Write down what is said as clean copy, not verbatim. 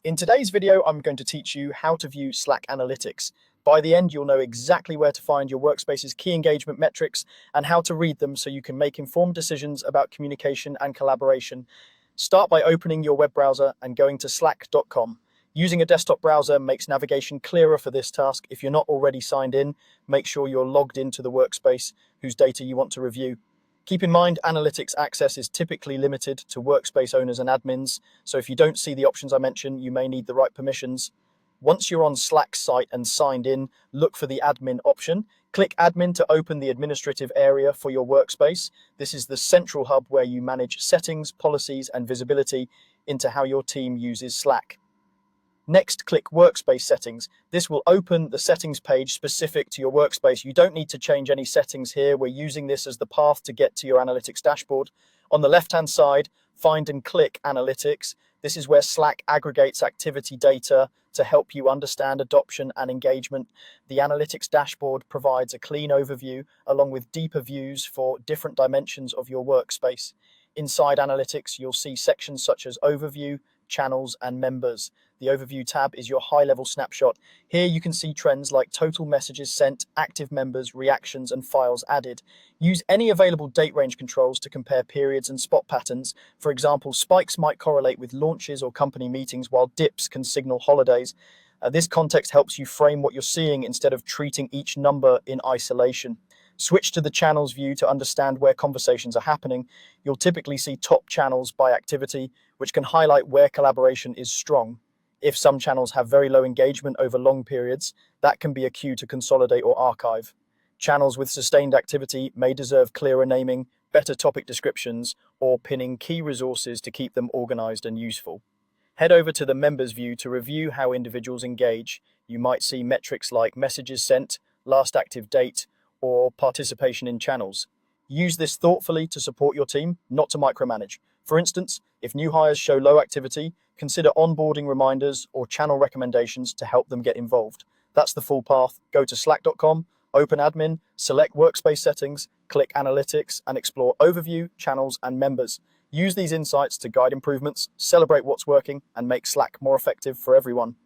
In today's video, I'm going to teach you how to view Slack analytics. By the end, you'll know exactly where to find your workspace's key engagement metrics and how to read them so you can make informed decisions about communication and collaboration. Start by opening your web browser and going to slack.com. Using a desktop browser makes navigation clearer for this task. If you're not already signed in, make sure you're logged into the workspace whose data you want to review. Keep in mind, analytics access is typically limited to workspace owners and admins, so if you don't see the options I mentioned, you may need the right permissions. Once you're on Slack's site and signed in, look for the admin option. Click admin to open the administrative area for your workspace. This is the central hub where you manage settings, policies, and visibility into how your team uses Slack. Next, click Workspace Settings. This will open the settings page specific to your workspace. You don't need to change any settings here. We're using this as the path to get to your analytics dashboard. On the left-hand side, find and click Analytics. This is where Slack aggregates activity data to help you understand adoption and engagement. The analytics dashboard provides a clean overview along with deeper views for different dimensions of your workspace. Inside Analytics, you'll see sections such as Overview, Channels, and Members. The Overview tab is your high-level snapshot. Here you can see trends like total messages sent, active members, reactions, and files added. Use any available date range controls to compare periods and spot patterns. For example, spikes might correlate with launches or company meetings, while dips can signal holidays. This context helps you frame what you're seeing instead of treating each number in isolation. Switch to the channels view to understand where conversations are happening. You'll typically see top channels by activity, which can highlight where collaboration is strong. If some channels have very low engagement over long periods, that can be a cue to consolidate or archive. Channels with sustained activity may deserve clearer naming, better topic descriptions, or pinning key resources to keep them organized and useful. Head over to the members view to review how individuals engage. You might see metrics like messages sent, last active date, or participation in channels. Use this thoughtfully to support your team, not to micromanage. For instance, if new hires show low activity, consider onboarding reminders or channel recommendations to help them get involved. That's the full path. Go to slack.com, open admin, select workspace settings, click analytics, and explore overview, channels, and members. Use these insights to guide improvements, celebrate what's working, and make Slack more effective for everyone.